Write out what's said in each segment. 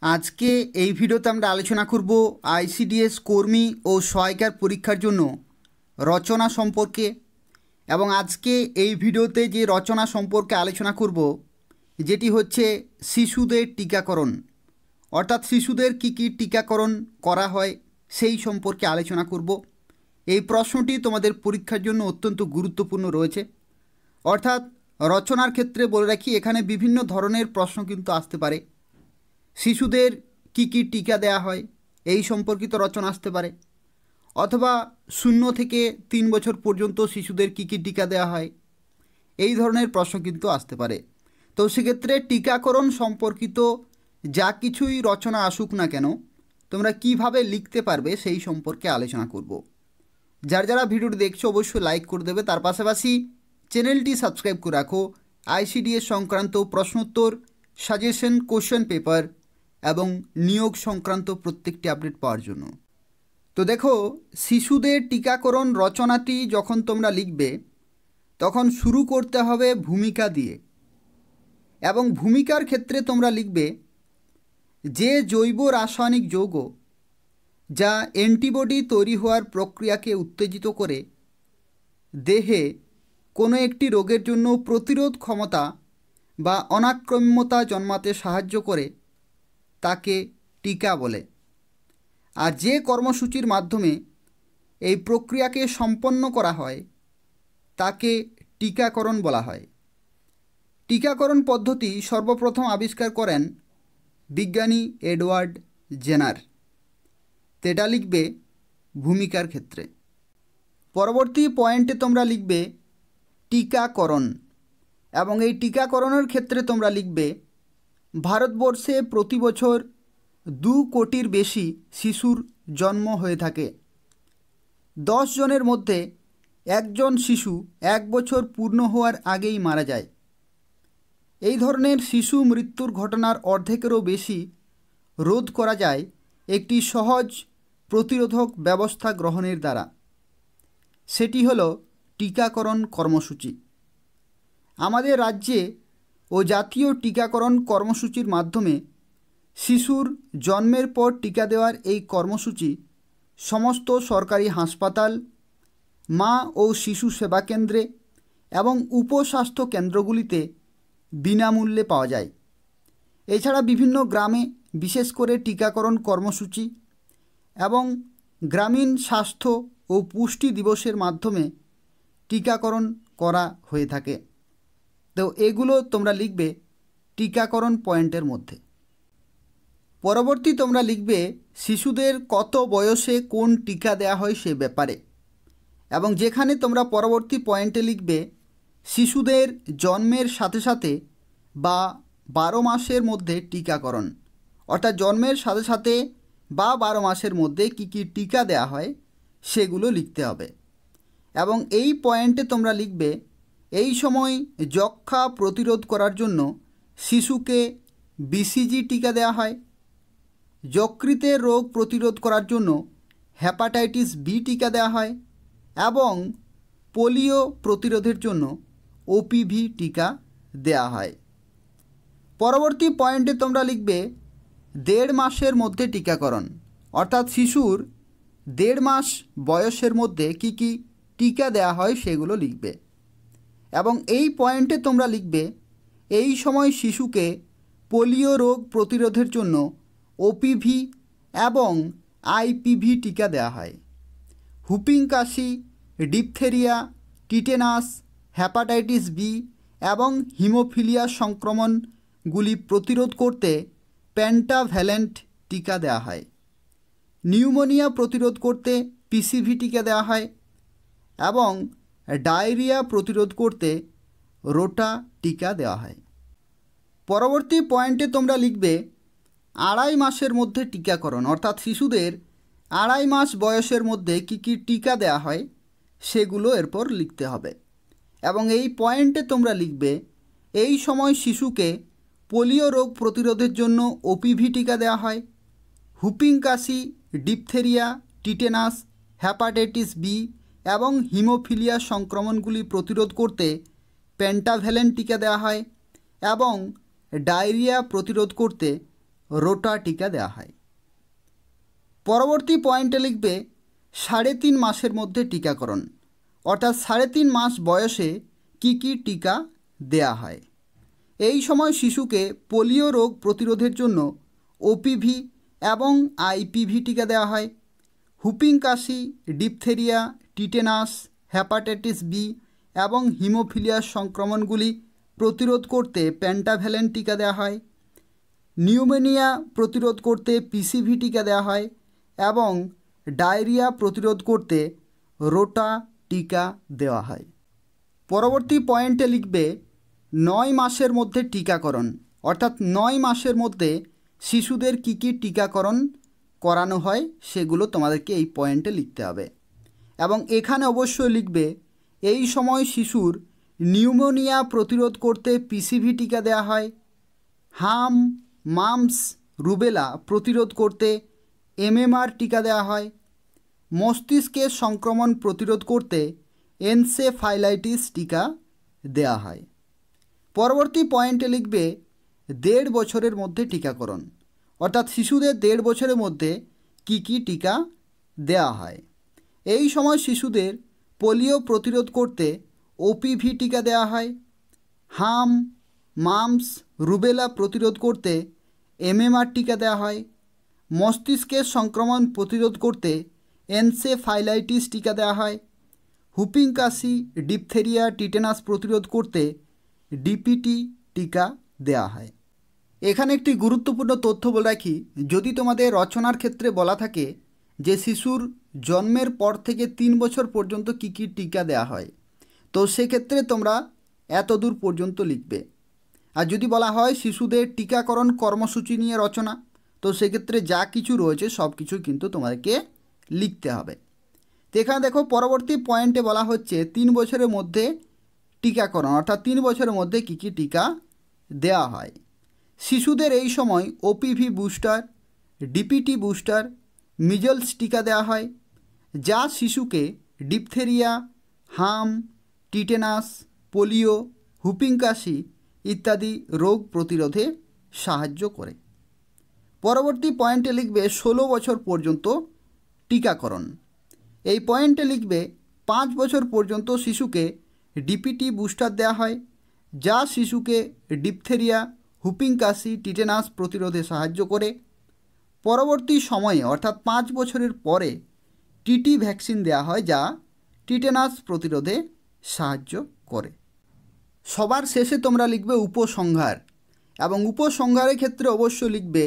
आज के এই ভিডিওতে আমরা আলোচনা করব আইসিডিএস কর্মী ও সহায়িকার পরীক্ষার জন্য রচনা সম্পর্কে এবং আজকে এই ভিডিওতে যে রচনা সম্পর্কে আলোচনা করব যেটি হচ্ছে শিশুদের টিকাকরণ অর্থাৎ শিশুদের কি কি টিকাকরণ করা হয় সেই সম্পর্কে আলোচনা করব। এই প্রশ্নটি তোমাদের পরীক্ষার জন্য অত্যন্ত গুরুত্বপূর্ণ রয়েছে। অর্থাৎ রচনার ক্ষেত্রে বলে রাখি এখানে বিভিন্ন ধরনের প্রশ্ন কিন্তু আসতে পারে। শিশুদের কি কি টিকা দেয়া হয় এই সম্পর্কিত রচনা আসতে পারে, অথবা 0 থেকে 3 বছর পর্যন্ত শিশুদের কি কি টিকা দেওয়া হয় এই ধরনের প্রশ্ন কিন্তু আসতে পারে। তো সেক্ষেত্রে টিকাকরণ সম্পর্কিত যা কিছুই রচনা আসুক না কেন তোমরা কিভাবে লিখতে পারবে সেই সম্পর্কে আলোচনা করব। যারা ভিডিওটি দেখছো অবশ্যই লাইক করে দেবে, তার পাশাপাশি চ্যানেলটি সাবস্ক্রাইব করে রাখো আইসিডিএস সংক্রান্ত প্রশ্নোত্তর, সাজেশন, কোশ্চেন পেপার এবং নিয়োগ সংক্রান্ত প্রত্যেকটি আপডেট পাওয়ার জন্য। তো দেখো, শিশুদের টিকাকরণ রচনাটি যখন তোমরা লিখবে তখন শুরু করতে হবে ভূমিকা দিয়ে, এবং ভূমিকার ক্ষেত্রে তোমরা লিখবে যে জৈব রাসায়নিক যৌগ যা অ্যান্টিবডি তৈরি হওয়ার প্রক্রিয়াকে উত্তেজিত করে দেহে কোনো একটি রোগের জন্য প্রতিরোধ ক্ষমতা বা অনাক্রম্যতা জন্মাতে সাহায্য করে তাকে টিকা বলে। আর যে কর্মসূচির মাধ্যমে এই প্রক্রিয়াকে সম্পন্ন করা হয় তাকে টিকাকরণ বলা হয়। টিকাকরণ পদ্ধতি সর্বপ্রথম আবিষ্কার করেন বিজ্ঞানী এডওয়ার্ড জেনার। এটা লিখবে ভূমিকার ক্ষেত্রে। পরবর্তী পয়েন্টে তোমরা লিখবে টিকাকরণ, এবং এই টিকাকরণের ক্ষেত্রে তোমরা লিখবে ভারতবর্ষে প্রতি বছর 2 কোটির বেশি শিশুর জন্ম হয়ে থাকে। 10 জনের মধ্যে একজন শিশু 1 বছর পূর্ণ হওয়ার আগেই মারা যায়। এই ধরনের শিশু মৃত্যুর ঘটনার অর্ধেকেরও বেশি রোধ করা যায় একটি সহজ প্রতিরোধক ব্যবস্থা গ্রহণের দ্বারা। সেটি হলো টিকাকরণ কর্মসূচি। আমাদের রাজ্যে ও জাতীয় টিকাকরণ কর্মসূচির মাধ্যমে শিশুর জন্মের পর টিকা দেওয়ার এই কর্মসূচি সমস্ত সরকারি হাসপাতাল, মা ও শিশু সেবা কেন্দ্রে এবং উপস্বাস্থ্য কেন্দ্রগুলিতে বিনামূল্যে পাওয়া যায়। এছাড়া বিভিন্ন গ্রামে বিশেষ করে টিকাকরণ কর্মসূচি এবং গ্রামীণ স্বাস্থ্য ও পুষ্টি দিবসের মাধ্যমে টিকাকরণ করা হয়ে থাকে। তো এগুলো তোমরা লিখবে টিকাকরণ পয়েন্টের মধ্যে। পরবর্তী তোমরা লিখবে শিশুদের কত বয়সে কোন টিকা দেওয়া হয় সে ব্যাপারে, এবং যেখানে তোমরা পরবর্তী পয়েন্টে লিখবে শিশুদের জন্মের সাথে সাথে বা 12 মাসের মধ্যে টিকাকরণ, অর্থাৎ জন্মের সাথে সাথে বা 12 মাসের মধ্যে কি কি টিকা দেওয়া হয় সেগুলো লিখতে হবে। এবং এই পয়েন্টে তোমরা লিখবে এই সময় যক্ষ্মা প্রতিরোধ করার জন্য শিশুকে বিসিজি টিকা দেওয়া হয়, যকৃতের রোগ প্রতিরোধ করার জন্য হেপাটাইটিস বি টিকা দেওয়া হয় এবং পোলিও প্রতিরোধের জন্য ওপিভি টিকা দেওয়া হয়। পরবর্তী পয়েন্টে তোমরা লিখবে 1.5 মাসের মধ্যে টিকাকরণ, অর্থাৎ শিশুর 1.5 মাস বয়সের মধ্যে কি কি টিকা দেওয়া হয় সেগুলো লিখবে। এবং এই পয়েন্টে তোমরা লিখবে এই সময় শিশুকে পোলিও রোগ প্রতিরোধের জন্য ওপিভি এবং আইপিভি টিকা দেওয়া হয়। হুপিং কাশি, ডিপথেরিয়া, টিটেনাস, হেপাটাইটিস বি এবং হিমোফিলিয়া সংক্রমণগুলি প্রতিরোধ করতে পেন্টাভ্যালেন্ট টিকা দেওয়া হয়। নিউমোনিয়া প্রতিরোধ করতে পিসিভি টিকা দেওয়া হয় এবং ডায়রিয়া প্রতিরোধ করতে রোটা টিকা দেওয়া হয়। পরবর্তী পয়েন্টে তোমরা লিখবে 2.5 মাসের মধ্যে টিকাকরণ, অর্থাৎ শিশুদের 2.5 মাস বয়সের মধ্যে কি কি টিকা দেওয়া হয় সেগুলো এরপর লিখতে হবে। এবং এই পয়েন্টে তোমরা লিখবে এই সময় শিশুকে পোলিও রোগ প্রতিরোধের জন্য ওপিভি টিকা দেওয়া হয়। হুপিং কাশি, ডিপথেরিয়া, টিটেনাস, হেপাটাইটিস বি এবং হিমোফিলিয়া সংক্রমণগুলি প্রতিরোধ করতে পেন্টাভ্যালেন্ট টিকা দেওয়া হয় এবং ডায়রিয়া প্রতিরোধ করতে রোটা টিকা দেওয়া হয়। পরবর্তী পয়েন্টে লিখবে 3.5 মাসের মধ্যে টিকাকরণ, অর্থাৎ 3.5 মাস বয়সে কি কি টিকা দেয়া হয়। এই সময় শিশুকে পোলিও রোগ প্রতিরোধের জন্য ওপিভি এবং আইপিভি টিকা দেওয়া হয়। হুপিং কাশি, ডিপথেরিয়া, টিটেনাস, হেপাটাইটিস বি এবং হিমোফিলিয়ার সংক্রমণগুলি প্রতিরোধ করতে পেন্টাভ্যালেন্ট টিকা দেওয়া হয়। নিউমোনিয়া প্রতিরোধ করতে পিসিভি টিকা দেওয়া হয় এবং ডায়রিয়া প্রতিরোধ করতে রোটা টিকা দেওয়া হয়। পরবর্তী পয়েন্টে লিখবে 9 মাসের মধ্যে টিকাকরণ, অর্থাৎ 9 মাসের মধ্যে শিশুদের কী কী টিকাকরণ করানো হয় সেগুলো তোমাদেরকে এই পয়েন্টে লিখতে হবে। এবং এখানে অবশ্যই লিখবে এই সময় শিশুর নিউমোনিয়া প্রতিরোধ করতে পিসিভি টিকা দেওয়া হয়। হাম, মাম্পস, রুবেলা প্রতিরোধ করতে এমএমআর টিকা দেওয়া হয়। মস্তিষ্কের সংক্রমণ প্রতিরোধ করতে এনসেফালাইটিস টিকা দেওয়া হয়। পরবর্তী পয়েন্টে লিখবে 1.5 বছরের মধ্যে টিকাকরণ, অর্থাৎ শিশুদের 1.5 বছরের মধ্যে কি কি টিকা দেওয়া হয়। এই সময় শিশুদের পোলিও প্রতিরোধ করতে ওপিভি টিকা দেওয়া হয়। হাম, মাম্পস, রুবেলা প্রতিরোধ করতে এমএমআর টিকা দেওয়া হয়। মস্তিষ্কের সংক্রমণ প্রতিরোধ করতে এনসেফালাইটিস টিকা দেওয়া হয়। হুপিং কাশি, ডিপথেরিয়া, টিটেনাস প্রতিরোধ করতে ডিপিটি টিকা দেওয়া হয়। এখানে একটি গুরুত্বপূর্ণ তথ্য বলে রাখি, যদি তোমাদের রচনার ক্ষেত্রে বলা থাকে যে শিশুর জন্মের পর থেকে 3 বছর পর্যন্ত কী কী টিকা দেওয়া হয়, তো সেক্ষেত্রে তোমরা এত দূর পর্যন্ত লিখবে। আর যদি বলা হয় শিশুদের টিকাকরণ কর্মসূচি নিয়ে রচনা, তো সেক্ষেত্রে যা কিছু রয়েছে সব কিছু কিন্তু তোমাদেরকে লিখতে হবে। তো এখানে দেখো পরবর্তী পয়েন্টে বলা হচ্ছে 3 বছরের মধ্যে টিকাকরণ, অর্থাৎ 3 বছরের মধ্যে কী কী টিকা দেওয়া হয়। শিশুদের এই সময় OPV booster, DPT booster, measles টিকা দেওয়া হয়, যা শিশুকে ডিপথেরিয়া, হাম, টিটেনাস, পোলিও, হুপিং কাশি ইত্যাদি রোগ প্রতিরোধে সাহায্য করে। পরবর্তী পয়েন্টে লিখবে 16 বছর পর্যন্ত টিকাকরণ। এই পয়েন্টে লিখবে 5 বছর পর্যন্ত শিশুকে ডিপিটি বুস্টার দেওয়া হয়, যা শিশুকে ডিপথেরিয়া, হুপিং কাশি, টিটেনাস প্রতিরোধে সাহায্য করে। পরবর্তী সময়ে অর্থাৎ 5 বছরের পরে টিটি ভ্যাকসিন দেওয়া হয়, যা টিটেনাস প্রতিরোধে সাহায্য করে। সবার শেষে তোমরা লিখবে উপসংহার, এবং উপসংহারের ক্ষেত্রে অবশ্যই লিখবে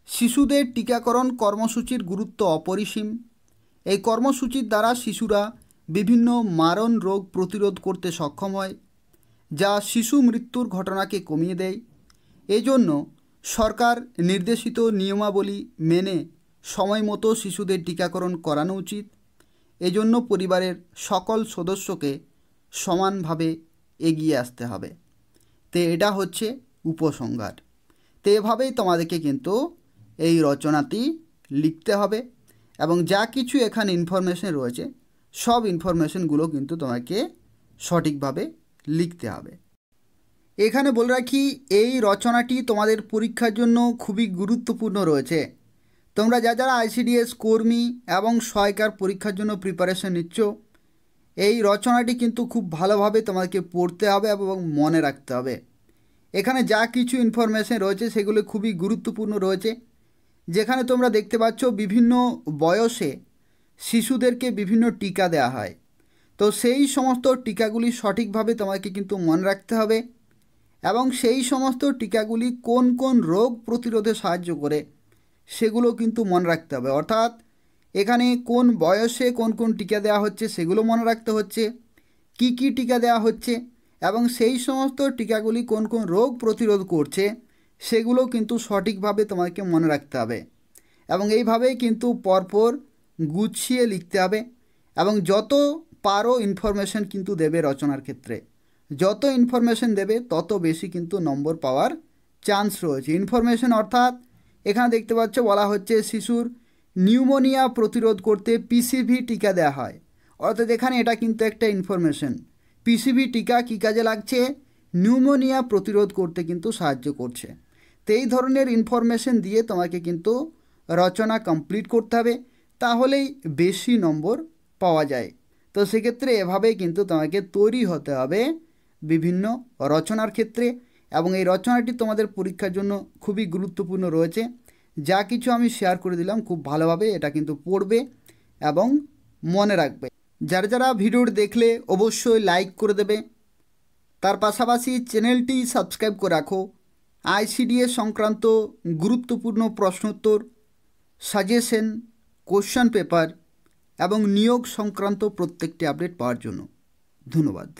শিশুদের টিকাকরণ কর্মসূচির গুরুত্ব অপরিসীম। এই কর্মসূচির দ্বারা শিশুরা বিভিন্ন মারণ রোগ প্রতিরোধ করতে সক্ষম হয়, যা শিশু মৃত্যুর ঘটনাকে কমিয়ে দেয়। এজন্য সরকার নির্দেশিত নিয়মাবলী মেনে সময় মতো শিশুদের টিকাকরণ করানো উচিত। এজন্য পরিবারের সকল সদস্যকে সমানভাবে এগিয়ে আসতে হবে। তো এটা হচ্ছে উপসংহার। তো এভাবেই তোমাদেরকে কিন্তু এই রচনাটি লিখতে হবে, এবং যা কিছু এখানে ইনফরমেশন রয়েছে সব ইনফরমেশনগুলো কিন্তু তোমাকে সঠিকভাবে লিখতে হবে। এখানে বলে রাখি এই রচনাটি তোমাদের পরীক্ষার জন্য খুবই গুরুত্বপূর্ণ রয়েছে। তোমরা যারা আইসিডিএস কর্মী এবং সহায়িকার পরীক্ষার জন্য প্রিপারেশন নিচ্ছ, এই রচনাটি কিন্তু খুব ভালোভাবে তোমাকে পড়তে হবে এবং মনে রাখতে হবে। এখানে যা কিছু ইনফরমেশন রয়েছে সেগুলো খুবই গুরুত্বপূর্ণ রয়েছে। যেখানে তোমরা দেখতে পাচ্ছ বিভিন্ন বয়সে শিশুদেরকে বিভিন্ন টিকা দেওয়া হয়, তো সেই সমস্ত টিকাগুলি সঠিকভাবে তোমাকে কিন্তু মনে রাখতে হবে, এবং সেই সমস্ত টিকাগুলি কোন কোন রোগ প্রতিরোধে সাহায্য করে সেগুলো কিন্তু মনে রাখতে হবে। অর্থাৎ এখানে কোন বয়সে কোন কোন টিকা দেওয়া হচ্ছে সেগুলো মনে রাখতে হচ্ছে, কি কি টিকা দেওয়া হচ্ছে, এবং সেই সমস্ত টিকাগুলি কোন কোন রোগ প্রতিরোধ করছে সেগুলো কিন্তু সঠিকভাবে তোমাকে মনে রাখতে হবে। এবং এইভাবেই কিন্তু পরপর গুছিয়ে লিখতে হবে, এবং যত পারো ইনফরমেশন কিন্তু দেবে রচনার ক্ষেত্রে। যত ইনফরমেশন দেবে তত বেশি কিন্তু নম্বর পাওয়ার চান্স রয়েছে। ইনফরমেশন অর্থাৎ এখানে দেখতে পাচ্ছ বলা হচ্ছে শিশুর নিউমোনিয়া প্রতিরোধ করতে পিসিভি টিকা দেওয়া হয়, অর্থাৎ এখানে এটা কিন্তু একটা ইনফরমেশন। পিসিভি টিকা কী কাজে লাগছে? নিউমোনিয়া প্রতিরোধ করতে কিন্তু সাহায্য করছে। তো এই ধরনের ইনফরমেশন দিয়ে তোমাকে কিন্তু রচনা কমপ্লিট করতে হবে, তাহলেই বেশি নম্বর পাওয়া যায়। তো সেক্ষেত্রে এভাবেই কিন্তু তোমাকে তৈরি হতে হবে বিভিন্ন রচনার ক্ষেত্রে, এবং এই রচনাটি তোমাদের পরীক্ষার জন্য খুবই গুরুত্বপূর্ণ রয়েছে। যা কিছু আমি শেয়ার করে দিলাম খুব ভালোভাবে এটা কিন্তু পড়বে এবং মনে রাখবে। যারা যারা ভিডিওটি দেখলে অবশ্যই লাইক করে দেবে, তার পাশাপাশি চ্যানেলটি সাবস্ক্রাইব করে রাখো। আইসিডিএস সংক্রান্ত গুরুত্বপূর্ণ প্রশ্নোত্তর, সাজেশন, কোশ্চেন পেপার এবং নিয়োগ সংক্রান্ত প্রত্যেকটি আপডেট পাওয়ার জন্য ধন্যবাদ।